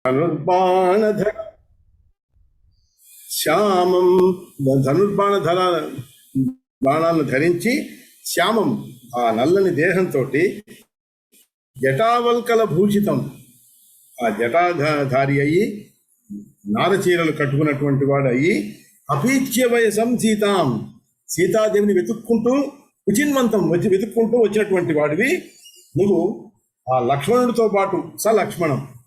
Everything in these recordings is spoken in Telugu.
ధనుర్బాణధర శ్యామం, ధనుర్బాణధర బాణాలను ధరించి శ్యామం ఆ నల్లని దేహంతో జటావల్కల భూషితం ఆ జటాధారి అయ్యి నారచీరలు కట్టుకున్నటువంటి వాడు అయ్యి అపీచ్య వయసం సీతాం సీతాదేవిని వెతుక్కుంటూ ఉచిన్వంతం వెతుక్కుంటూ వచ్చినటువంటి వాడివి నువ్వు ఆ లక్ష్మణుడితో పాటు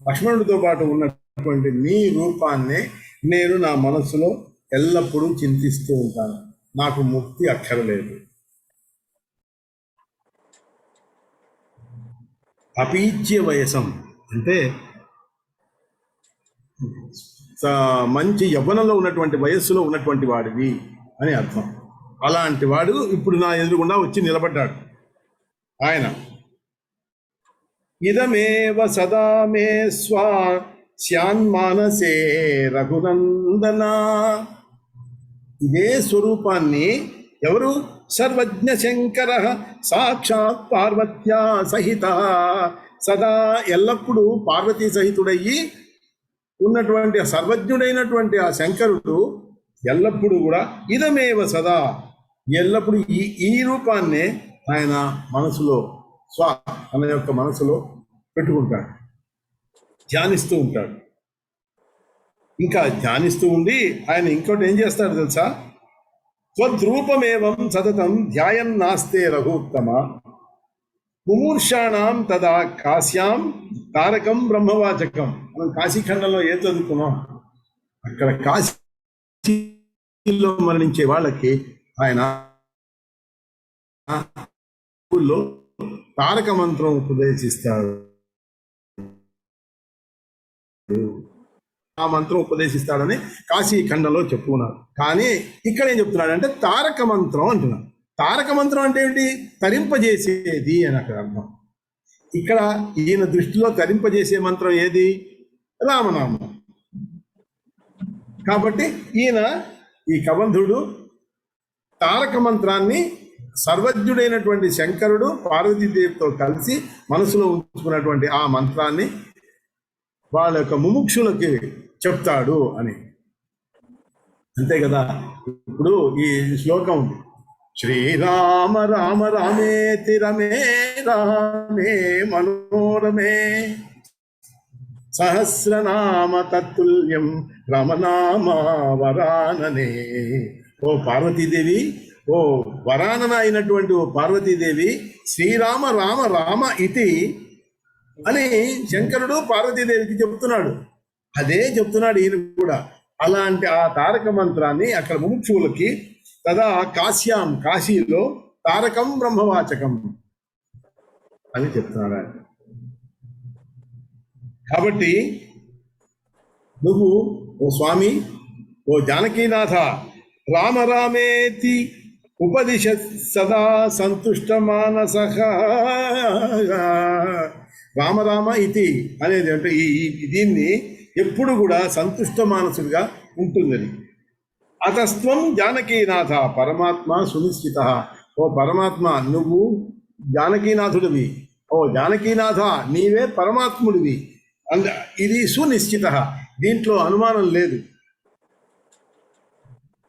లక్ష్మణుడితో పాటు ఉన్నటువంటి నీ రూపాన్ని నేను నా మనస్సులో ఎల్లప్పుడూ చింతిస్తూ ఉంటాను. నాకు ముక్తి అక్కరలేదు. అపీచ్య వయసం అంటే మంచి యవ్వనంలో ఉన్నటువంటి వయస్సులో ఉన్నటువంటి వాడివి అని అర్థం. అలాంటి వాడు ఇప్పుడు నా ఎదురుగుండా వచ్చి నిలబడ్డాడు. ఆయన ఇదమేవ సదా మే స్యాన్మానసే రఘునందన, ఇదే స్వరూపాన్ని ఎవరు? సర్వజ్ఞ శంకర సాక్షాత్ పార్వత్యా సహిత, సదా ఎల్లప్పుడూ పార్వతీ సహితుడయ్యి ఉన్నటువంటి సర్వజ్ఞుడైనటువంటి ఆ శంకరుడు ఎల్లప్పుడూ కూడా ఇదమేవ సదా ఎల్లప్పుడూ ఈ రూపాన్నే ఆయన మనసులో తన యొక్క మనసులో పెట్టుకుంటాడు, ధ్యానిస్తూ ఉంటాడు. ఇంకా ధ్యానిస్తూ ఉండి ఆయన ఇంకోటి ఏం చేస్తాడు తెలుసా? త్వద్రూపమేవం సతతం ధ్యాయన్నాస్తే రఘుత్తమ ముమూర్షాణం తదా కాశ్యాం తారకం బ్రహ్మవాచకం. మనం కాశీఖండంలో ఏ చదువుకున్నాం? అక్కడ కాశీలో మరణించే వాళ్ళకి ఆయన తారక మంత్రం ఉపదేశిస్తాడు. ఆ మంత్రం ఉపదేశిస్తాడని కాశీఖండంలో చెప్పుకున్నారు. కానీ ఇక్కడ ఏం చెప్తున్నాడు అంటే తారక మంత్రం అంటున్నాడు. తారక మంత్రం అంటే ఏంటి? తరింపజేసేది అని అక్కడ అర్థం. ఇక్కడ ఈయన దృష్టిలో తరింపజేసే మంత్రం ఏది? రామనామం. కాబట్టి ఈయన ఈ కబంధుడు తారక మంత్రాన్ని సర్వజ్ఞుడైనటువంటి శంకరుడు పార్వతీదేవితో కలిసి మనసులో ఉంచుకున్నటువంటి ఆ మంత్రాన్ని వాళ్ళ యొక్క ముముక్షులకి చెప్తాడు అని. అంతే కదా. ఇప్పుడు ఈ శ్లోకం ఉంది, శ్రీరామ రామ రామేతి రమే రామే మనోరమే సహస్రనామ తత్తుల్యం రమనామ వరాననే. ఓ పార్వతీదేవి, ఓ వరానన అయినటువంటి ఓ పార్వతీదేవి, శ్రీరామ రామ రామ ఇతి అని శంకరుడు పార్వతీదేవికి చెప్తున్నాడు. అదే చెప్తున్నాడు ఈయన కూడా. అలాంటి ఆ తారక మంత్రాన్ని అక్కడ ముముక్షువులకి తదా కాశ్యాం కాశీలో తారకం బ్రహ్మవాచకం అని చెప్తున్నాడు ఆయన. కాబట్టి నువ్వు ఓ స్వామి, ఓ జానకీనాథ, రామ రామేతి ఉపదిశ సదా సంతుష్ట మానస, రామరామ ఇతి అనేది అంటే దీన్ని ఎప్పుడు కూడా సంతుష్ట మానసుడిగా ఉంటుందని. అతస్త్వం జానకీనాథ పరమాత్మ సునిశ్చిత. ఓ పరమాత్మ, నువ్వు జానకీనాథుడివి. ఓ జానకీనాథ, నీవే పరమాత్ముడివి. ఇది సునిశ్చిత, దీంట్లో అనుమానం లేదు.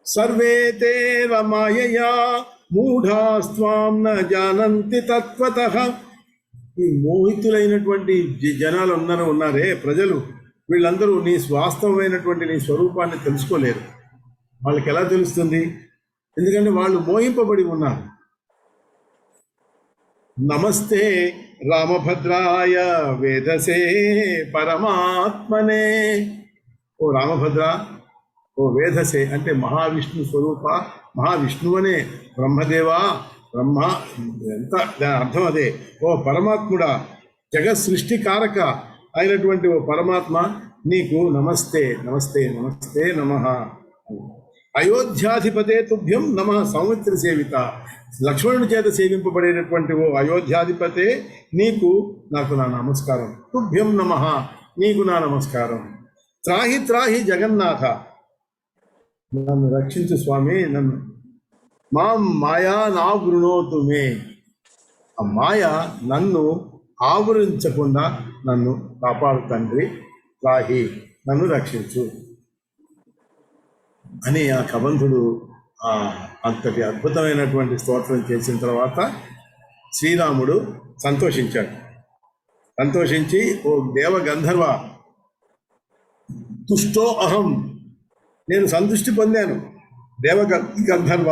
సర్వే తే రమాయయా మూఢాస్త్వాం న జానంతి తత్వతః. ఈ మోహితులైనటువంటి జనాలు ఉన్నారే, ప్రజలు, వీళ్ళందరూ నీ వాస్తవమైనటువంటి నీ స్వరూపాన్ని తెలుసుకోలేరు. వాళ్ళకి ఎలా తెలుస్తుంది? ఎందుకంటే వాళ్ళు మోహింపబడి ఉన్నారు. నమస్తే రామభద్రాయ వేదసే పరమాత్మనే. ఓ రామభద్ర, ఓ వేదసే అంటే మహావిష్ణు స్వరూప, మహావిష్ణువనే, బ్రహ్మదేవా, బ్రహ్మ ఎంత దాని అర్థం అదే. ఓ పరమాత్ముడా, జగత్ సృష్టికారక అయినటువంటి ఓ పరమాత్మ, నీకు నమస్తే నమస్తే నమస్తే నమః. అయోధ్యాధిపతే తుభ్యం నమః సౌమిత్ర సేవిత. లక్ష్మణుడి చేత సేవింపబడేటటువంటి ఓ అయోధ్యాధిపతే, నీకు నాకు నా నమస్కారం. తుభ్యం నమః, నీకు నా నమస్కారం. త్రాహి త్రాహి జగన్నాథ, నన్ను రక్షించు స్వామి, నన్ను మాం మాయా నావృణోతు మే. ఆ మాయ నన్ను ఆవరించకుండా నన్ను కాపాడు తండ్రి. రాహి, నన్ను రక్షించు అని ఆ కబంధుడు అంతటి అద్భుతమైనటువంటి స్తోత్రం చేసిన తర్వాత శ్రీరాముడు సంతోషించాడు. సంతోషించి, ఓ దేవ గంధర్వ, తుష్టో అహం, నేను సంతృష్టి పొందాను. దేవ గంధర్వ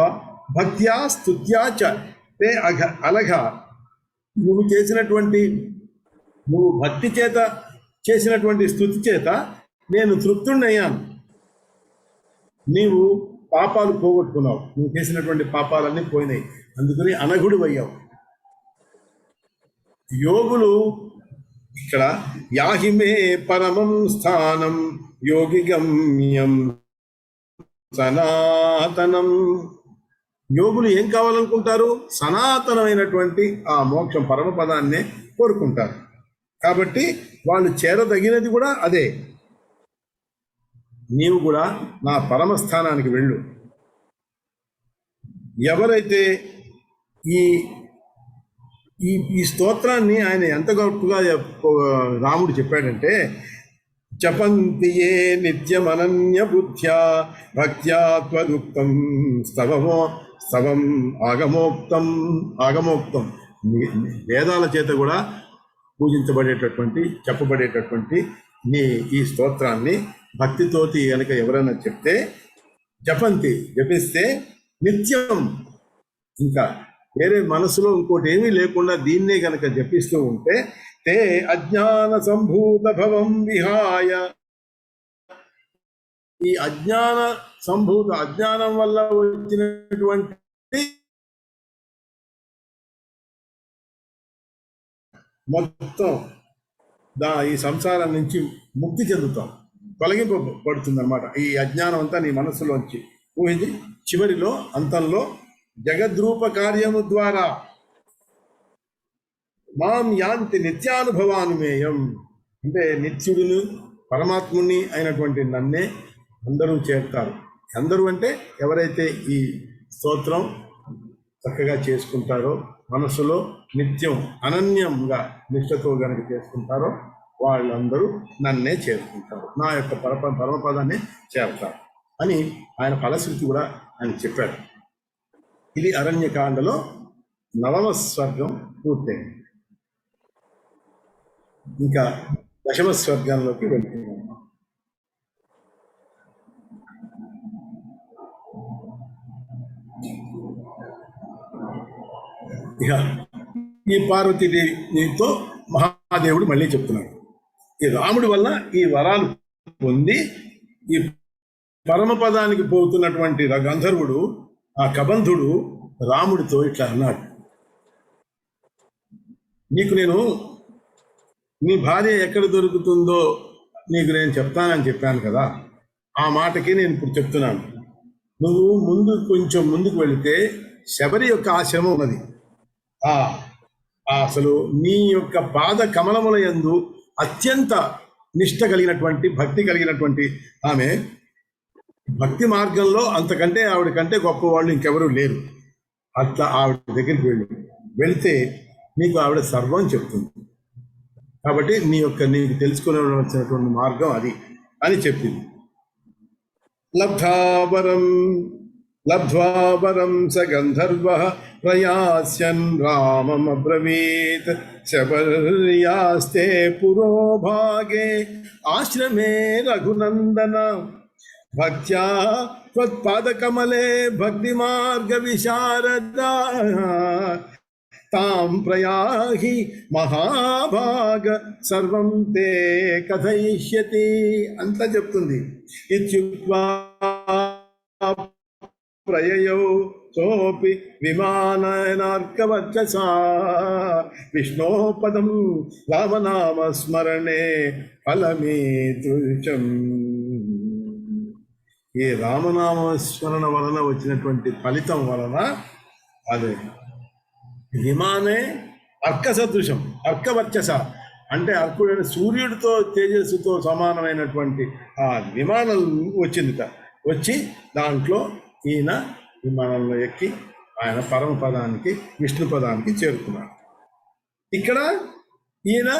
భక్త్యా స్తుత్యా చ తే అలఘ, నువ్వు భక్తి చేత చేసినటువంటి స్తుతి చేత నేను తృప్తున్నయ్యాను. నీవు పాపాలు పోగొట్టుకున్నావు, నువ్వు చేసినటువంటి పాపాలన్నీ పోయినాయి, అందుకని అనఘుడు అయ్యావు. యోగులు ఇక్కడ యాహిమే పరమం స్థానం యోగి గమ్యం సనాతనం. యోగులు ఏం కావాలనుకుంటారు? సనాతనమైనటువంటి ఆ మోక్షం, పరమపదాన్నే కోరుకుంటారు. కాబట్టి వాళ్ళు చేరదగినది కూడా అదే. నీవు కూడా నా పరమస్థానానికి వెళ్ళు. ఎవరైతే ఈ ఈ ఈ స్తోత్రాన్ని ఆయన ఎంత గొప్పగా రాముడు చెప్పాడంటే, జపంతియే నిత్యమనన్య బుద్ధ్యా భక్త్యా త్వదుక్తం స్తవం ఆగమోక్తం. వేదాల చేత కూడా పూజించబడేటటువంటి, చెప్పబడేటటువంటి ఈ స్తోత్రాన్ని భక్తితోటి కనుక ఎవరైనా చెప్తే, జపిస్తే నిత్యం, ఇంకా వేరే మనసులో ఇంకోటి ఏమీ లేకుండా దీన్నే గనక జపిస్తూ ఉంటే, తే అజ్ఞాన సంభూత భవం విహాయ, ఈ అజ్ఞానం వల్ల వచ్చినటువంటి మొత్తం ఈ సంసారం నుంచి ముక్తి చెందుతాం, తొలగింపబడుతుంది అన్నమాట. ఈ అజ్ఞానం అంతా నీ మనస్సులోంచి ఊహించి చివరిలో అంతంలో జగద్రూప కార్యము ద్వారా మాం యాంతి నిత్యానుభవానుమేయం, అంటే నిత్యుడును పరమాత్ముని అయినటువంటి నన్నే అందరూ చేరుతారు. అందరూ అంటే ఎవరైతే ఈ స్తోత్రం చక్కగా చేసుకుంటారో, మనసులో నిత్యం అనన్యంగా నిష్ఠతో గనక చేసుకుంటారో వాళ్ళందరూ నన్నే చేరుకుంటారు, నా యొక్క పరమపదాన్ని చేరుతారు అని ఆయన ఫలశ్రుతి కూడా ఆయన చెప్పాడు. ఇది అరణ్యకాండలో 9వ స్వర్గం పూర్తయింది. ఇంకా 10వ స్వర్గంలోకి వెళ్తున్నాం. ఇక ఈ పార్వతీదేవితో మహాదేవుడు మళ్ళీ చెప్తున్నాడు, ఈ రాముడి వల్ల ఈ వరాలు పొంది ఈ పరమపదానికి పోతున్నటువంటి గంధర్వుడు, ఆ కబంధుడు రాముడితో ఇట్లా అన్నాడు, నీకు నేను నీ భార్య ఎక్కడ దొరుకుతుందో నీకు నేను చెప్తానని చెప్పాను కదా, ఆ మాటకి నేను ఇప్పుడు చెప్తున్నాను. నువ్వు కొంచెం ముందుకు వెళితే శబరి యొక్క ఆశ్రమం ఉన్నది. అసలు నీ యొక్క పాద కమలముల యందు అత్యంత నిష్ట కలిగినటువంటి, భక్తి కలిగినటువంటి ఆమె, భక్తి మార్గంలో అంతకంటే ఆవిడ కంటే గొప్పవాళ్ళు ఇంకెవరూ లేరు. అట్లా ఆవిడ దగ్గరికి వెళితే నీకు ఆవిడ సర్వం చెప్తుంది. కాబట్టి నీకు తెలుసుకునేవలసినటువంటి మార్గం అది అని చెప్పింది. లబ్ధ్వావరం స గంధర్వ ప్రయాస్యన్ రామమబ్రవీత్ శబర్యాస్తే పురోభాగే ఆశ్రమే రఘునందన భక్త్యా త్వత్పాదకమలే భక్తి మార్గ విశారదా తాం ప్రయాహి మహాభాగ సర్వం తే కథయిష్యతి అంత చెప్తుంది. ఇత్యుక్త్వా ప్రయయౌ సోపి విమాననార్కవర్చసా విష్ణోపదం రామనామ స్మరణే ఫలమీదృశం. ఈ రామనామస్మరణ వలన వచ్చినటువంటి ఫలితం వలన అదే విమానే అర్క సదృశం, అర్కవర్చస అంటే అర్కుడైన సూర్యుడితో తేజస్సుతో సమానమైనటువంటి ఆ విమానం వచ్చిందిట. వచ్చి దాంట్లో ఈయన విమానంలో ఎక్కి ఆయన పరమపదానికి, విష్ణు పదానికి చేరుకున్నాడు. ఇక్కడ ఈయన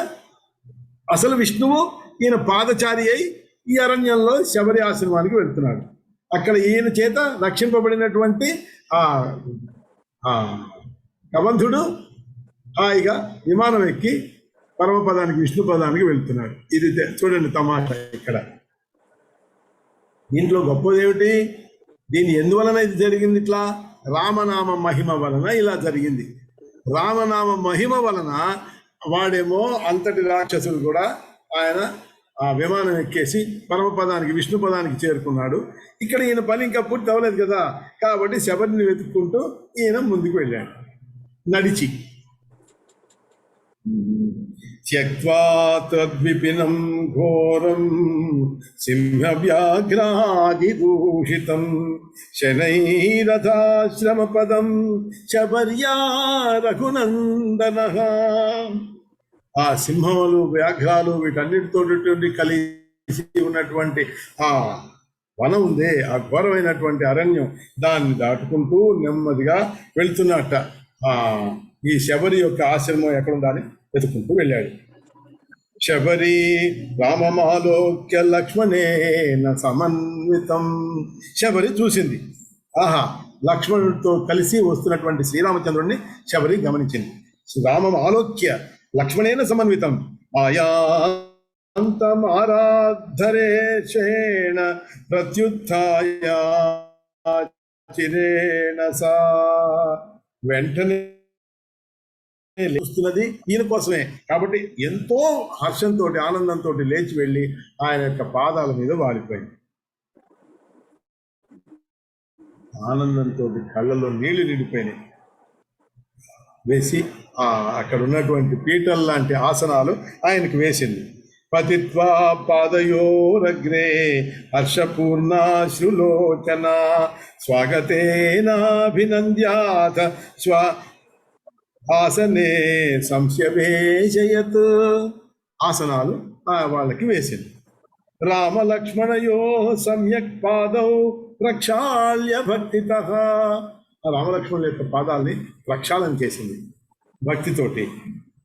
అసలు విష్ణువు, ఈయన పాదచారి అయి ఈ అరణ్యంలో శబరి ఆశ్రమానికి వెళ్తున్నాడు. అక్కడ ఈయన చేత రక్షింపబడినటువంటి ఆ కబంధుడు హాయిగా విమానం ఎక్కి పరమపదానికి విష్ణు పదానికి వెళ్తున్నాడు. ఇది చూడండి తమాషా. ఇక్కడ దీంట్లో గొప్పది ఏమిటి? దీని ఎందువలన ఇది జరిగింది? ఇట్లా రామనామ మహిమ వలన ఇలా జరిగింది. రామనామ మహిమ వలన వాడేమో అంతటి రాక్షసులు కూడా ఆయన ఆ విమానం ఎక్కేసి పరమపదానికి విష్ణు పదానికి చేరుకున్నాడు. ఇక్కడ ఈయన పని ఇంకా పూర్తి అవ్వలేదు కదా, కాబట్టి శబరిని వెతుక్కుంటూ ఈయన ముందుకు వెళ్ళాడు నడిచి. త్యక్వా తద్విపినం ఘోరం సింహవ్యాఘ్రాదిదూషితం శనైరథాశ్రమపదం శబర్యా రఘునందనః. ఆ సింహములు, వ్యాఘ్రాలు వీటన్నిటితో కలిసి ఉన్నటువంటి ఆ వనం ఉందే, ఆ ఘోరమైనటువంటి అరణ్యం, దాన్ని దాటుకుంటూ నెమ్మదిగా వెళ్తున్నట్ట. ఈ శబరి యొక్క ఆశ్రమం ఎక్కడుందని వెతుకుంటూ వెళ్ళాడు. శబరి రామమాలోక్య లక్ష్మణేన సమన్వితం. శబరి చూసింది, ఆహా, లక్ష్మణుడితో కలిసి వస్తున్నటువంటి శ్రీరామచంద్రుడిని శబరి గమనించింది. రామం ఆలోక్య లక్ష్మణేన సమన్వితం ఆయాంతమారాధరేషేణ ప్రత్యుత్థాయ చిరేణ సా. వెంటనే లేస్తున్నది ఈయన కోసమే కాబట్టి ఎంతో హర్షంతో, ఆనందంతో లేచి వెళ్ళి ఆయన యొక్క పాదాల మీద వాలిపోయింది. ఆనందంతో కళ్ళలో నీళ్లు నిండిపోయినాయి. వేసి అక్కడ ఉన్నటువంటి పీఠం లాంటి ఆసనాలు ఆయనకు వేసింది. పతిత్వా పాదయోరగ్రే హర్షపూర్ణాశ్రులోచన స్వాగతేనాభినంద్యాత స్వ ఆసనే సంశయవేశయత్. ఆసనాలు వాళ్ళకి వేసింది. రామలక్ష్మణయో సమ్యక్ పాదౌ ప్రక్షాళ్య భక్తితః. రామలక్ష్మణుల యొక్క పాదాల్ని ప్రక్షాళన చేసింది భక్తితోటి.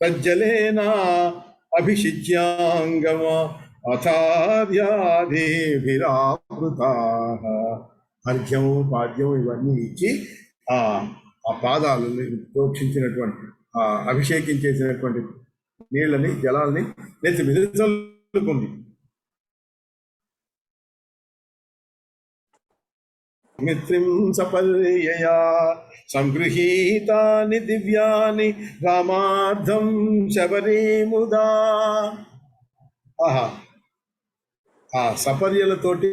తజ్జలేనా అభిషిచ్యాంగమ అథార్యాధిభిరావృతా. అర్ఘ్యం, పాద్యం ఇవన్నీ ఇచ్చి ఆ పాదాలని ప్రోక్షించినటువంటి అభిషేకించేసినటువంటి నీళ్ళని, జలాల్ని నెత్తి మీద చల్లుకుంది. మిత్రిం సపర్యయా సంగృహీతాని దివ్యాని రామార్థం శబరీముదా. ఆ సపర్యలతోటి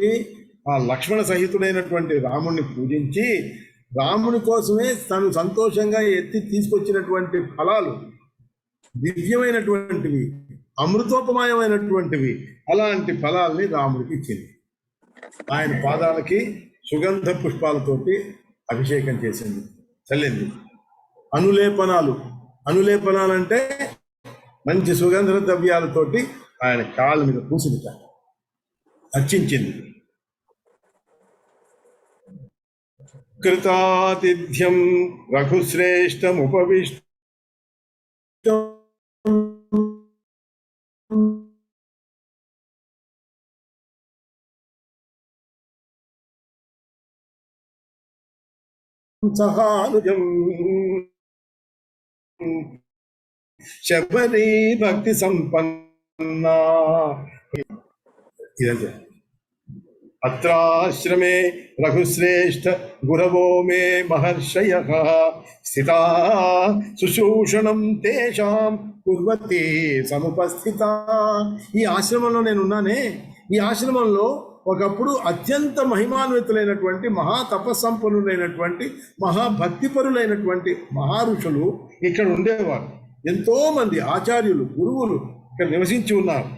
ఆ లక్ష్మణ సహితుడైనటువంటి రాముణ్ణి పూజించి, రాముని కోసమే తను సంతోషంగా ఎత్తి తీసుకొచ్చినటువంటి ఫలాలు దివ్యమైనటువంటివి, అమృతోపమాయమైనటువంటివి, అలాంటి ఫలాల్ని రాముడికి ఇచ్చింది. ఆయన పాదాలకి సుగంధ పుష్పాలతోటి అభిషేకం చేసింది, చల్లింది. అనులేపనాలంటే మంచి సుగంధ ద్రవ్యాలతోటి ఆయన కాళ్ళ మీద పూసింది, అర్చించింది. కృతాతిథ్యం రఘుశ్రేష్టముపవిష్ట సహానుజం శబరి భక్తి సంపన్న. అత్రాశ్రమే రఘుశ్రేష్ఠ గురవో మే మహర్షయః స్థితా సుశూషణం తేషాం కుర్వతి సముపస్థిత. ఈ ఆశ్రమంలో నేనున్నానే, ఈ ఆశ్రమంలో ఒకప్పుడు అత్యంత మహిమాన్వితులైనటువంటి, మహా తపస్సంపన్నులైనటువంటి, మహాభక్తిపరులైనటువంటి మహారుషులు ఇక్కడ ఉండేవారు. ఎంతోమంది ఆచార్యులు, గురువులు ఇక్కడ నివసించి ఉన్నారు.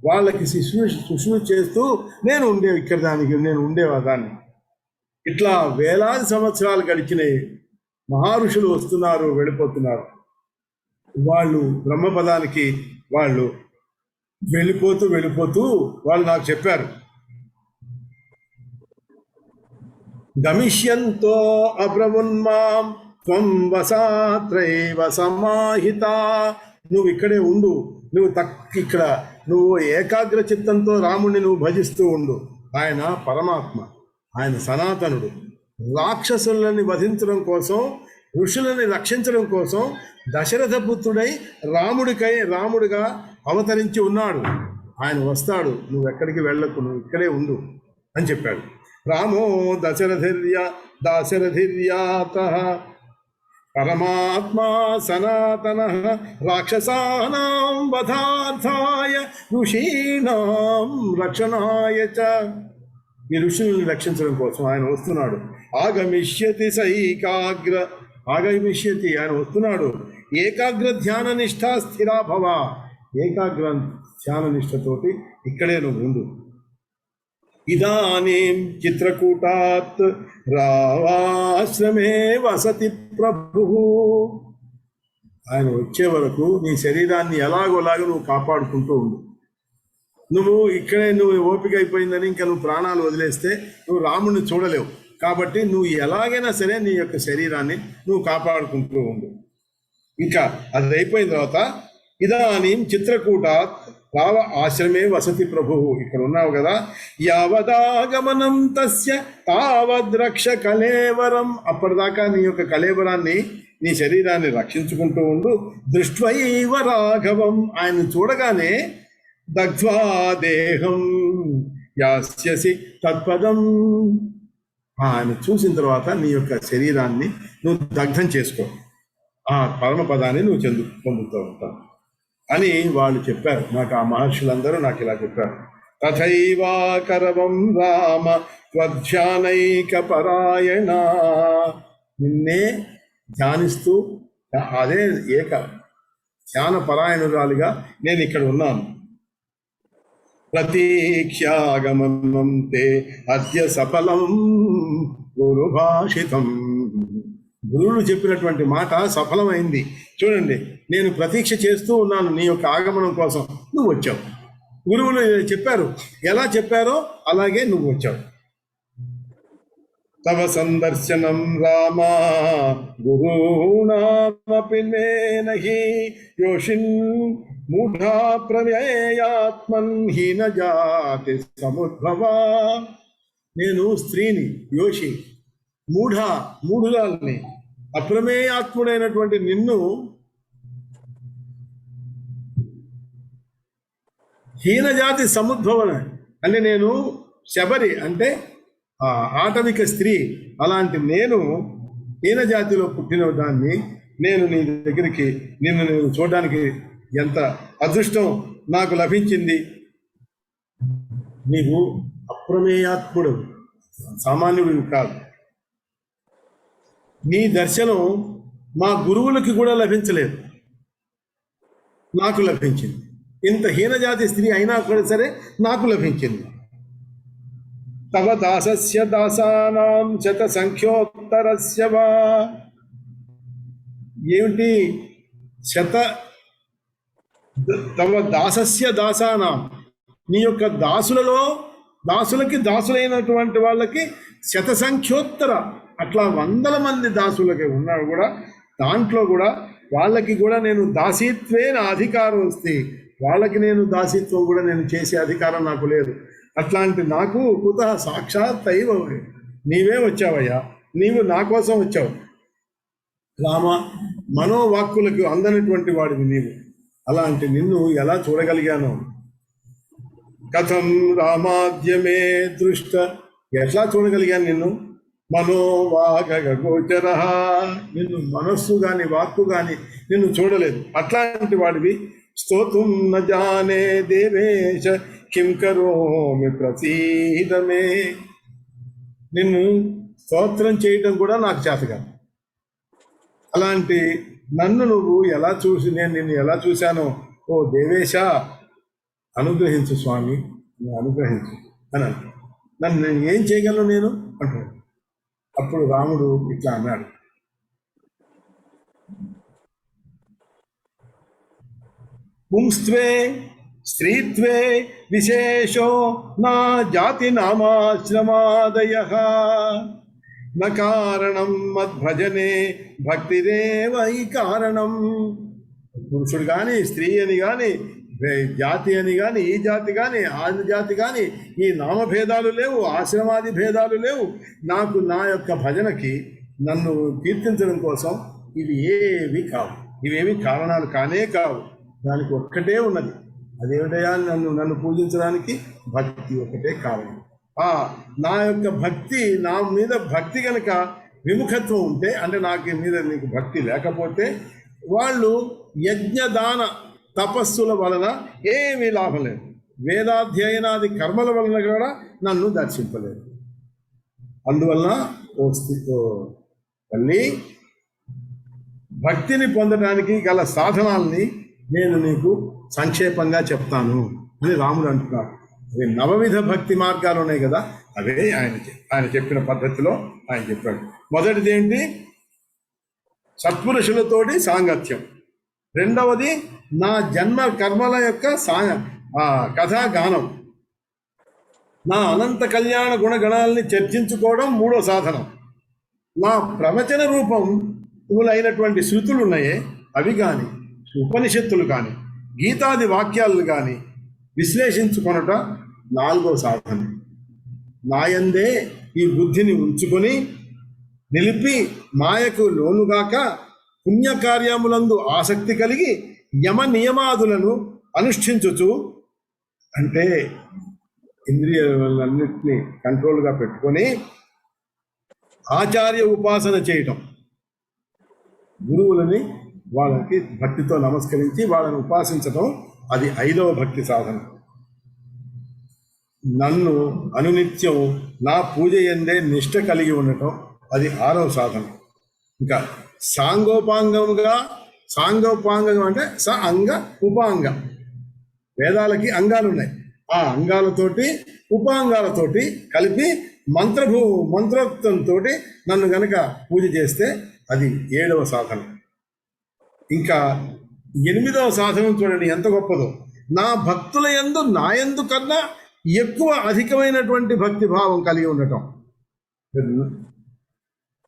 వాళ్ళకి శుశ్రూష చేస్తూ నేను ఉండేవాదాన్ని. ఇట్లా వేలాది సంవత్సరాలు గడిచినాయి. మహారుషులు వస్తున్నారు, వెళ్ళిపోతున్నారు. వాళ్ళు బ్రహ్మపదానికి వాళ్ళు వెళ్ళిపోతూ వాళ్ళు నాకు చెప్పారు, గమిష్యంతో అబ్రవున్మాం త్వం వసాత్రైవ సమాహిత. నువ్వు ఇక్కడే ఉండు, నువ్వు ఇక్కడ నువ్వు ఏకాగ్ర చిత్తంతో రాముడిని నువ్వు భజిస్తూ ఉండు. ఆయన పరమాత్మ, ఆయన సనాతనుడు. రాక్షసులని వధించడం కోసం, ఋషులని రక్షించడం కోసం దశరథ పుత్రుడై రాముడిగా అవతరించి ఉన్నాడు. ఆయన వస్తాడు, నువ్వు ఎక్కడికి వెళ్ళకు, నువ్వు ఇక్కడే ఉండు అని చెప్పాడు. రామో దాశరథిర్యాత పరమాత్మా సనాతన రాక్షసానాం వధార్థాయ ఋషీణాం రక్షణాయ చ. ఈ ఋషుల్ని రక్షించడం కోసం ఆయన వస్తున్నాడు. ఆగమిష్యతి ఆయన వస్తున్నాడు. ఏకాగ్ర ధ్యాన నిష్ఠ స్థిరాభవ. ఏకాగ్ర ధ్యాన నిష్ఠతోటి ఇక్కడే నువ్వు ఉండు. ఇదానీం చిత్రకూటాత్ రావాశ్రమే వసతి ప్రభు. ఆయన వచ్చే వరకు నీ శరీరాన్ని ఎలాగోలాగా నువ్వు కాపాడుకుంటూ ఉండు. నువ్వు ఓపిక అయిపోయిందని ఇంకా నువ్వు ప్రాణాలు వదిలేస్తే నువ్వు రాముడిని చూడలేవు. కాబట్టి నువ్వు ఎలాగైనా సరే నీ యొక్క శరీరాన్ని నువ్వు కాపాడుకుంటూ ఉండు. ఇంకా అది అయిపోయిన తర్వాత ఇదానీం చిత్రకూటాత్ రావ ఆశ్రమే వసతి ప్రభు. ఇక్కడ ఉన్నావు కదా, యావదాగమనం తస్య తావద్రక్ష కలేవరం. అప్పటిదాకా నీ యొక్క కలేవరాన్ని, నీ శరీరాన్ని రక్షించుకుంటూ ఉండు. దృష్ట్వైవ రాఘవం. ఆయన చూడగానే దగ్ధ్వా దేహం యాస్యసి తత్పదం. ఆయన చూసిన తర్వాత నీ యొక్క శరీరాన్ని నువ్వు దగ్ధం చేసుకో, ఆ పరమపదాన్ని నువ్వు పొందుతూ ఉంటావు అని వాళ్ళు చెప్పారు. నాకు ఆ మహర్షులందరూ నాకు ఇలా చెప్పారు. తథైవాకరవం రామ త్వధ్యానైక పరాయణ. నిన్నే ధ్యానిస్తూ అదే ఏక ధ్యాన పరాయణురాలిగా నేను ఇక్కడ ఉన్నాను. ప్రతీక్షాగమనం తే అద్య సఫలం గురు భాషితం. గురువులు చెప్పినటువంటి మాట సఫలమైంది. చూడండి, నేను ప్రతీక్ష చేస్తూ ఉన్నాను నీ యొక్క ఆగమనం కోసం. నువ్వు వచ్చావు. గురువులు చెప్పారు, ఎలా చెప్పారో అలాగే నువ్వు వచ్చావు. తవ సందర్శనం రామ గురూణామపి నహి యోషిన్ మూఢా ప్రవ్యయాత్మన్ హీన జాతి సముద్భవ. నేను స్త్రీని, యోషి, మూఢురాల్ని, అప్రమేయాత్ముడైనటువంటి నిన్ను హీనజాతి సముద్భవన అంటే నేను శబరి అంటే ఆటవిక స్త్రీ. అలాంటి నేను హీనజాతిలో పుట్టిన దాన్ని నేను నీ దగ్గరికి నేను చూడడానికి ఎంత అదృష్టం నాకు లభించింది. నీవు అప్రమేయాత్ముడు, సామాన్యుడివి కాదు. నీ దర్శనం మా గురువులకి కూడా లభించలేదు, నాకు లభించింది. ఇంత హీనజాతి స్త్రీ అయినా కూడా సరే నాకు లభించింది. తవ దాసస్య దాసానాం శత సంఖ్యోత్తరస్య వా. ఏమిటి తవ దాసస్య దాసానాం, నీ యొక్క దాసులకి దాసులైనటువంటి వాళ్ళకి శత సంఖ్యోత్తర, అట్లా 100 మంది దాసులకి ఉన్నారు కూడా. దాంట్లో కూడా వాళ్ళకి కూడా నేను దాసీత్వేన అధికారం వస్తే వాళ్ళకి నేను దాసీత్వం కూడా నేను చేసే అధికారం నాకు లేదు. అట్లాంటి నాకు కుత సాక్షాత్ అయ్యి నీవే వచ్చావయ్యా, నీవు నా కోసం వచ్చావు. రామ మనోవాక్కులకు అందనటువంటి వాడివి నీవు. అలాంటి నిన్ను ఎలా చూడగలిగాను? కథం రామాద్యమే దృష్ట. ఎట్లా చూడగలిగాను నిన్ను? మనోవాగోచర. నిన్ను మనస్సు కానీ వాక్కు కానీ నిన్ను చూడలేదు. అట్లాంటి వాడివి. స్తోతుం న జానే దేవేశ కిం కరోమి ప్రసీదమే. నిన్ను స్తోత్రం చేయటం కూడా నాకు చేతగాదు. అలాంటి నన్ను నువ్వు ఎలా చూసి నేను నిన్ను ఎలా చూశానో, ఓ దేవేశ అనుగ్రహించు స్వామి, నువ్వు అనుగ్రహించు అని అంటాడు. నన్ను నేను ఏం చేయగలను నేను అంటాడు. అప్పుడు రాముడు ఇట్లా అన్నాడు, పుంస్త్వే స్త్రీత్వే విశేషో నా జాతి నామాశ్రమాదయః న కారణం మద్భజనే భక్తిరేవ ఈ కారణం. పురుషుడు కానీ స్త్రీ అని కానీ జాతి అని కానీ, ఈ జాతి కానీ, ఆ జాతి కానీ, ఈ నామభేదాలు లేవు, ఆశ్రమాది భేదాలు లేవు. నాకు నా యొక్క భజనకి నన్ను కీర్తించడం కోసం ఇవి ఏవి కావు, ఇవేమి కారణాలు కానే కావు. దానికి ఒక్కటే ఉన్నది, అదేమిటయా? నన్ను పూజించడానికి భక్తి ఒకటే కారణం. నా యొక్క భక్తి, నా మీద భక్తి కనుక విముఖత్వం ఉంటే, అంటే నాకు మీద నీకు భక్తి లేకపోతే, వాళ్ళు యజ్ఞదాన తపస్సుల వలన ఏమీ లాభం లేదు, వేదాధ్యయనాది కర్మల వలన కూడా నన్ను దర్శింపలేదు. అందువలన ఓ తల్లి, భక్తిని పొందడానికి గల సాధనాల్ని నేను నీకు సంక్షేపంగా చెప్తాను అని రాముడు అంటున్నాడు. అవి నవవిధ భక్తి మార్గాలు ఉన్నాయి కదా, అవే ఆయన చెప్పిన పద్ధతిలో ఆయన చెప్పాడు. మొదటిది ఏంటి? సత్పురుషులతోటి సాంగత్యం. రెండవది నా జన్మ కర్మల యొక్క కథాగానం. నా అనంత కళ్యాణ గుణగణాలని చర్చించుకోవడం మూడో సాధనం. నా ప్రవచన రూపములైనటువంటి శృతులు ఉన్నాయే, అవి కానీ, ఉపనిషత్తులు కానీ, గీతాది వాక్యాలు కానీ విశ్లేషించుకొనట నాలుగో సాధన. నాయందే ఈ బుద్ధిని ఉంచుకొని నిలిపి మాయకు లోనుగాక పుణ్యకార్యములందు ఆసక్తి కలిగి యమ నియమాదులను అనుష్ఠించుచు, అంటే ఇంద్రియాలన్నింటినీ కంట్రోల్గా పెట్టుకొని ఆచార్య ఉపాసన చేయటం, గురువులని వాళ్ళకి భక్తితో నమస్కరించి వాళ్ళని ఉపాసించటం, అది ఐదవ భక్తి సాధన. నన్ను అనునిత్యం నా పూజ ఎందే నిష్ట కలిగి ఉండటం, అది ఆరవ సాధన. ఇంకా సాంగోపాంగం అంటే అంగ ఉపాంగ, వేదాలకి అంగాలు ఉన్నాయి, ఆ అంగాలతోటి ఉపాంగాలతోటి కలిపి మంత్రోక్తంతో నన్ను గనక పూజ చేస్తే అది ఏడవ సాధన. ఇంకా ఎనిమిదవ సాధనం చూడండి ఎంత గొప్పదో. నా భక్తుల యందు నా యందు కన్నా ఎక్కువ అధికమైనటువంటి భక్తి భావం కలిగి ఉండటం.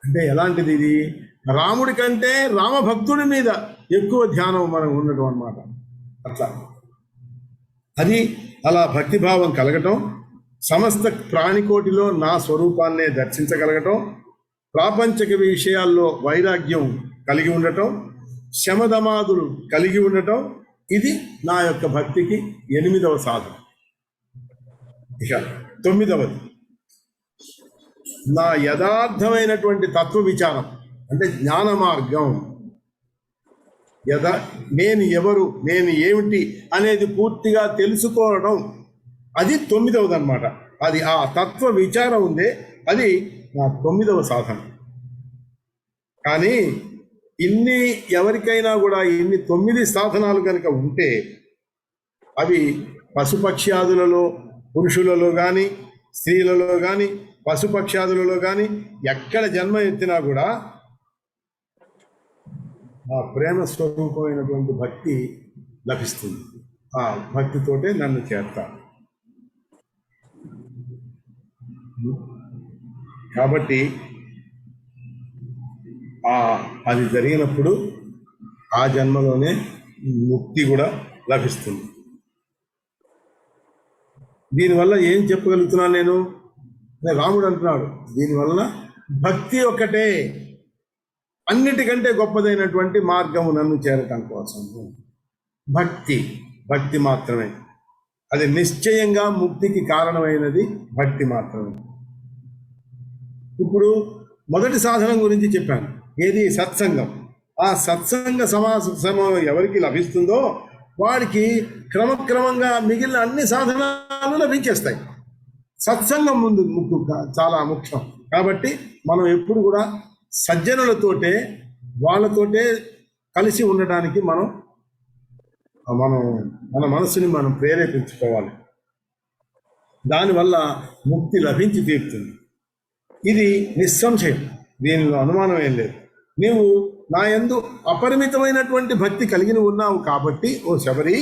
అంటే ఎలాంటిది ఇది? రాముడి కంటే రామభక్తుడి మీద ఎక్కువ ధ్యానం మనం ఉండటం అన్నమాట. అట్లా అది అలా భక్తిభావం కలగటం, సమస్త ప్రాణికోటిలో నా స్వరూపాన్నే దర్శించగలగటం, ప్రాపంచిక విషయాల్లో వైరాగ్యం కలిగి ఉండటం, శమధమాదులు కలిగి ఉండటం, ఇది నా యొక్క భక్తికి ఎనిమిదవ సాధన. ఇక తొమ్మిదవది నా యథార్థమైనటువంటి తత్వ విచారం, అంటే జ్ఞాన మార్గం. నేను ఎవరు, నేను ఏమిటి అనేది పూర్తిగా తెలుసుకోవడం, అది తొమ్మిదవది అన్నమాట. అది ఆ తత్వ విచారం ఉందే, అది నా తొమ్మిదవ సాధన. కానీ ఎవరికైనా కూడా ఇన్ని 9 సాధనాలు కనుక ఉంటే, అవి పశుపక్ష్యాదులలో, పురుషులలో కానీ, స్త్రీలలో కానీ, పశుపక్ష్యాదులలో కానీ ఎక్కడ జన్మ ఎత్తినా కూడా ఆ ప్రేమ స్వరూపమైనటువంటి భక్తి లభిస్తుంది. ఆ భక్తితోటే నన్ను చేర్తాను. కాబట్టి అది జరిగినప్పుడు ఆ జన్మలోనే ముక్తి కూడా లభిస్తుంది. దీనివల్ల ఏం చెప్పగలుగుతున్నాను నేను? రాముడు అంటున్నాడు, దీనివల్ల భక్తి ఒక్కటే అన్నిటికంటే గొప్పదైనటువంటి మార్గము నన్ను చేరటం కోసం. భక్తి మాత్రమే, అది నిశ్చయంగా ముక్తికి కారణమైనది భక్తి మాత్రమే. ఇప్పుడు మొదటి సాధనం గురించి చెప్పాను, ఏది? సత్సంగం. ఆ సత్సంగ సమాసం ఎవరికి లభిస్తుందో వాడికి క్రమక్రమంగా మిగిలిన అన్ని సాధనాలు లభించేస్తాయి. సత్సంగం ముందు చాలా ముఖ్యం. కాబట్టి మనం ఎప్పుడు కూడా సజ్జనులతోటే, వాళ్ళతోటే కలిసి ఉండడానికి మనం మన మనసుని మనం ప్రేరేపించుకోవాలి. దానివల్ల ముక్తి లభించి తీరుతుంది. ఇది నిస్సంశయం, దీనిలో అనుమానం ఏం లేదు. నీవు నా యందు అపరిమితమైనటువంటి భక్తి కలిగి ఉన్నావు కాబట్టి ఓ శబరి,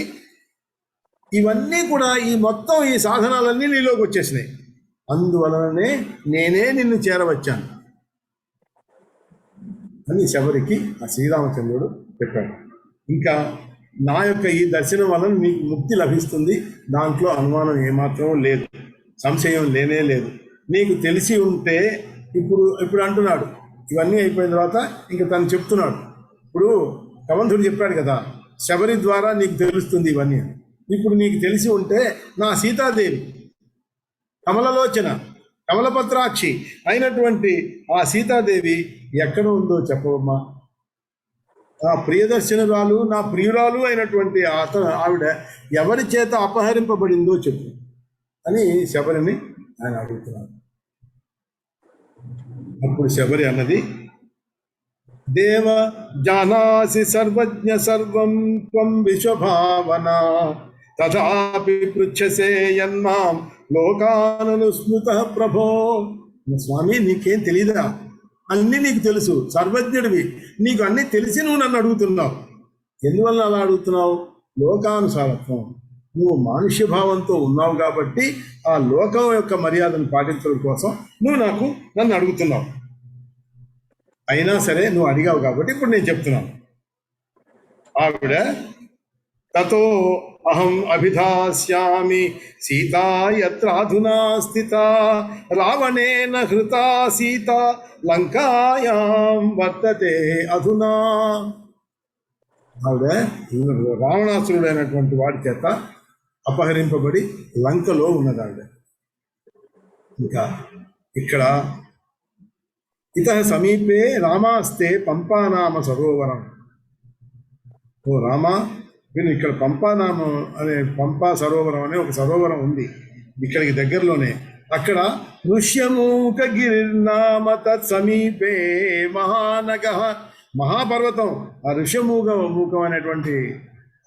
ఇవన్నీ కూడా మొత్తం ఈ సాధనాలన్నీ నీలోకి వచ్చేసినాయి. అందువలననే నేనే నిన్ను చేరవచ్చాను అని శబరికి ఆ శ్రీరామచంద్రుడు చెప్పాడు. ఇంకా నా యొక్క ఈ దర్శనం వలన నీకు ముక్తి లభిస్తుంది, దాంట్లో అనుమానం ఏమాత్రం లేదు, సంశయం లేనే లేదు. నీకు తెలిసి ఉంటే ఇప్పుడు ఇప్పుడు అంటున్నాడు, ఇవన్నీ అయిపోయిన తర్వాత ఇంకా తను చెప్తున్నాడు. ఇప్పుడు కవంధుడు చెప్పాడు కదా, శబరి ద్వారా నీకు తెలుస్తుంది ఇవన్నీ. ఇప్పుడు నీకు తెలిసి ఉంటే నా సీతాదేవి కమలలోచన కమలపత్రాక్షి అయినటువంటి ఆ సీతాదేవి ఎక్కడ ఉందో చెప్పవమ్మా. ఆ ప్రియదర్శనురాలు, నా ప్రియురాలు అయినటువంటి ఆవిడ ఎవరి చేత అపహరింపబడిందో చెప్పు అని శబరిని ఆయన అడుగుతున్నారు. అప్పుడు శబరి అన్నది, దేవ జానాసి సర్వజ్ఞ సర్వం త్వం విశ్వభావన తథాపి పృచ్ఛసే యన్మాం లోకాననుస్మృత ప్రభో. స్వామి నీకేం తెలీదా? అన్నీ నీకు తెలుసు, సర్వజ్ఞుడివి, నీకు అన్నీ తెలిసి నువ్వు నన్ను అడుగుతున్నావు. ఎందువల్ల అలా అడుగుతున్నావు? లోకానుసారత్వం, నువ్వు మానుష్య భావంతో ఉన్నావు కాబట్టి ఆ లోకం యొక్క మర్యాదను పాటించడం కోసం నువ్వు నన్ను అడుగుతున్నావు. అయినా సరే నువ్వు అడిగావు కాబట్టి ఇప్పుడు నేను చెప్తున్నాను. ఆవిడ తతో అహం అభిధాస్యామి సీతా యత్రాధునా స్థిత రావణేన హృతా సీత లంకాయాం వర్తతే అధునా. ఆవిడ రావణాసురుడైనటువంటి వాడి చేత అపహరింపబడి లంకలో ఉన్నది ఆవిడ. ఇంకా ఇక్కడ ఇతః సమీపే రామాస్తే పంపానామ సరోవరం. ఓ రామా, నేను ఇక్కడ పంపానామం అనే పంపా సరోవరం అనే ఒక సరోవరం ఉంది ఇక్కడికి దగ్గరలోనే. అక్కడ ఋష్యమూకగిరిర్నామ తత్ సమీపే మహానగ, మహాపర్వతం, ఆ ఋష్యమూకం అనేటువంటి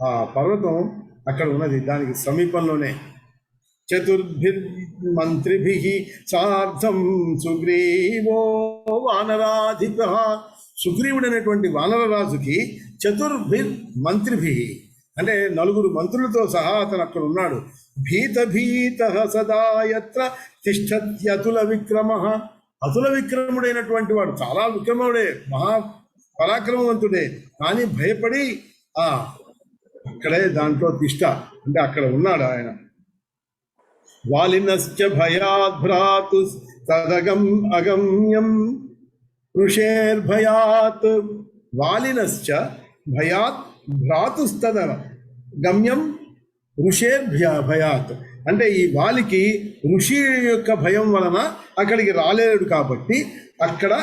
ఆ పర్వతం అక్కడ ఉన్నది, దానికి సమీపంలోనే. చతుర్భిర్మంత్రిభిః సార్ధం సుగ్రీవో వానరాధిప. సుగ్రీవుడు అనేటువంటి వానరరాజుకి చతుర్భిర్మంత్రిభిః అంటే 4 మంత్రులతో సహా అతను అక్కడ ఉన్నాడు. భీత సదా యత్ర తిష్టత్యతుల విక్రమ. అతుల విక్రముడైనటువంటి వాడు, చాలా విక్రముడే, మహా పరాక్రమవంతుడే, కానీ భయపడి అక్కడే దాంట్లో తిష్ట అంటే అక్కడ ఉన్నాడు ఆయన. వాలినశ్చ భయాత్ భ్రాతు తదగం అగమ్యం ఋషేర్భయాత్. వాలినశ్చ భయాత్ భ్రాతుస్తద గమ్యం ఋషేర్భయాత్ అంటే ఈ వాలికి ఋషి యొక్క భయం వలన అక్కడికి రాలేడు కాబట్టి అక్కడ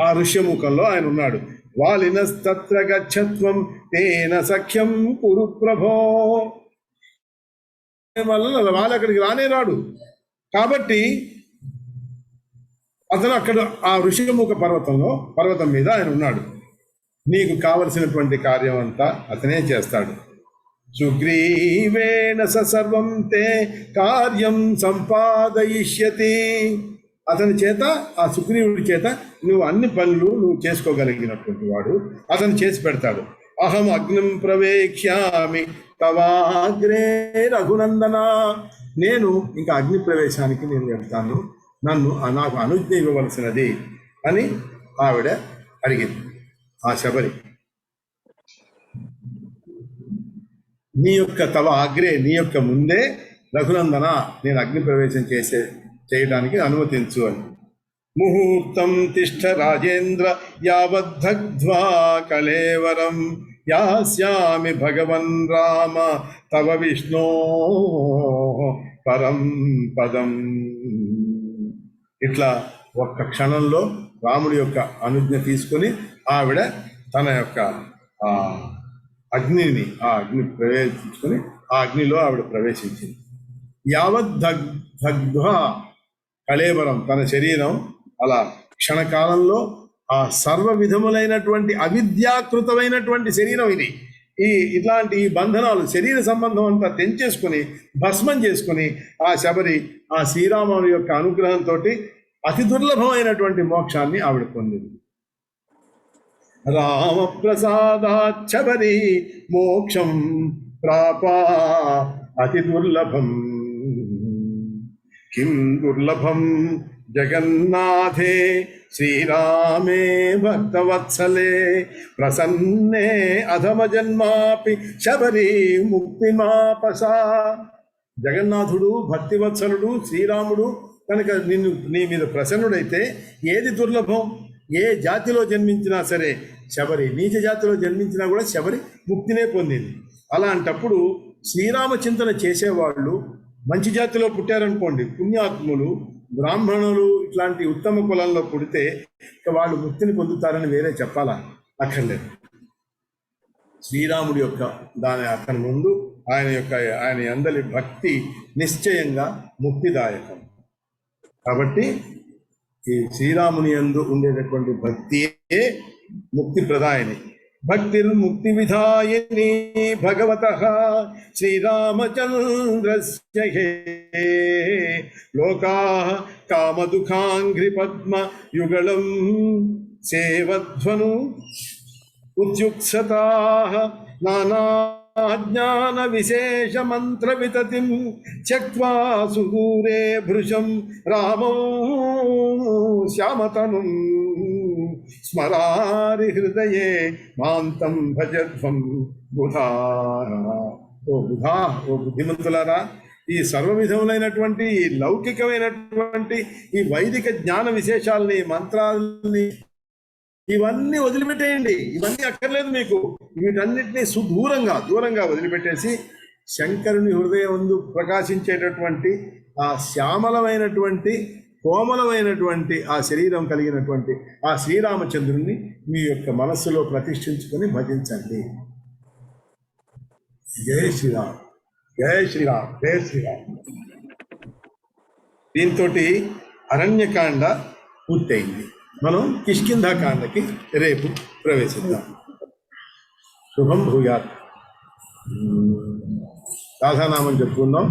ఆ ఋష్యముఖంలో ఆయన ఉన్నాడు. వాలినస్తత్ర గచ్చత్వం తేన సఖ్యం కురు ప్రభో. వలన వాలి అక్కడికి రానేరాడు కాబట్టి అతను అక్కడ ఆ ఋషిముఖ పర్వతం మీద ఆయన ఉన్నాడు. నీకు కావలసినటువంటి కార్యం అంతా అతనే చేస్తాడు. సుగ్రీవేణ సర్వం తే కార్యం సంపాదయిష్యతి. అతని చేత, ఆ సుగ్రీవుడి చేత నువ్వు అన్ని పనులు నువ్వు చేసుకోగలిగినటువంటి వాడు, అతను చేసి పెడతాడు. అహం అగ్నిం ప్రవేక్ష్యామి తవాగ్రే రఘునందన. నేను ఇంకా అగ్ని ప్రవేశానికి నేను వెళ్తాను, నాకు అనుజ్ఞ ఇవ్వవలసినది అని ఆవిడ అడిగింది. ఆ శబరి, నీ యొక్క తవ అగ్రే, నీ యొక్క ముందే రఘునందన నేను అగ్ని ప్రవేశం చేయడానికి అనుమతించు అని. ముహూర్తం తిష్ట రాజేంద్ర యావద్దగ్ధ్వా కళేవరం యాస్యామి భగవన్ రామ తవ విష్ణో పరం పదం. ఇట్లా ఒక్క క్షణంలో రాముడి యొక్క అనుజ్ఞ తీసుకొని ఆవిడ తన యొక్క అగ్నిని, ఆ అగ్ని ప్రవేశించుకొని ఆ అగ్నిలో ఆవిడ ప్రవేశించింది. యావద్దగ్ధ్వా కళేవరం, తన శరీరం అలా క్షణకాలంలో ఆ సర్వ విధములైనటువంటి అవిద్యాకృతమైనటువంటి శరీరం ఇది. ఇట్లాంటి ఈ బంధనాలు, శరీర సంబంధం అంతా తెంచేసుకుని భస్మం చేసుకుని ఆ శబరి ఆ శ్రీరాముని యొక్క అనుగ్రహంతో అతి దుర్లభమైనటువంటి మోక్షాన్ని ఆవిడ పొందింది. రామ ప్రసాదాచ్చబరి మోక్షం ప్రాపా అతి దుర్లభం. కిం దుర్లభం జగన్నాథే శ్రీరామే భక్తవత్సలే ప్రసన్నే అధమ జన్మాపి శబరి ముక్తిమాపసా. జగన్నాథుడు భక్తివత్సలుడు శ్రీరాముడు కనుక నీ మీద ప్రసన్నుడైతే ఏది దుర్లభం? ఏ జాతిలో జన్మించినా సరే శబరి, నీచ జాతిలో జన్మించినా కూడా శబరి ముక్తినే పొందింది. అలాంటప్పుడు శ్రీరామ చింతన చేసేవాళ్ళు మంచి జాతిలో పుట్టారనుకోండి, పుణ్యాత్ములు బ్రాహ్మణులు ఇట్లాంటి ఉత్తమ కులంలో పుడితే ఇక వాళ్ళు ముక్తిని పొందుతారని వేరే చెప్పాలా? అక్కర్లేదు. శ్రీరాముడి యొక్క దాని అతని ముందు ఆయన అందరి భక్తి నిశ్చయంగా ముక్తిదాయకం. కాబట్టి ఈ శ్రీరాముని యందు ఉండేటటువంటి భక్తియే ముక్తి ప్రదాయని. భక్తిర్ముక్తి విధాయిని భగవతః శ్రీరామచంద్రస్య హే లోకాః కామదుఃఖాంఘ్రి పద్మ యుగళం సేవధ్వను ఉద్యుక్సతాః నానా జ్ఞాన విశేష మంత్ర వితతిం త్యక్త్వా సుదూరే భృశం రామం శ్యామతనుం స్మరారి హృదయే మాంతం భజధ్వం బుధా. ఓ బుద్ధిమంతులారా, ఈ సర్వ విధములైనటువంటి ఈ లౌకికమైనటువంటి ఈ వైదిక జ్ఞాన విశేషాలని, మంత్రాలని ఇవన్నీ వదిలిపెట్టేయండి. ఇవన్నీ అక్కర్లేదు మీకు. వీటన్నిటినీ దూరంగా వదిలిపెట్టేసి శంకరుని హృదయం ముందు ప్రకాశించేటటువంటి ఆ శ్యామలమైనటువంటి కోమలమైనటువంటి ఆ శరీరం కలిగినటువంటి ఆ శ్రీరామచంద్రుణ్ణి మీ యొక్క మనస్సులో ప్రతిష్ఠించుకొని భజించండి. జై శ్రీరామ్, జై శ్రీరామ్, జై శ్రీరామ్. దీంతో అరణ్యకాండ పూర్తయింది. మనం కిష్కింధాకాండకి రేపు ప్రవేశిద్దాం. శుభం భూయాత్. రాధానామం చెప్పుకుందాం.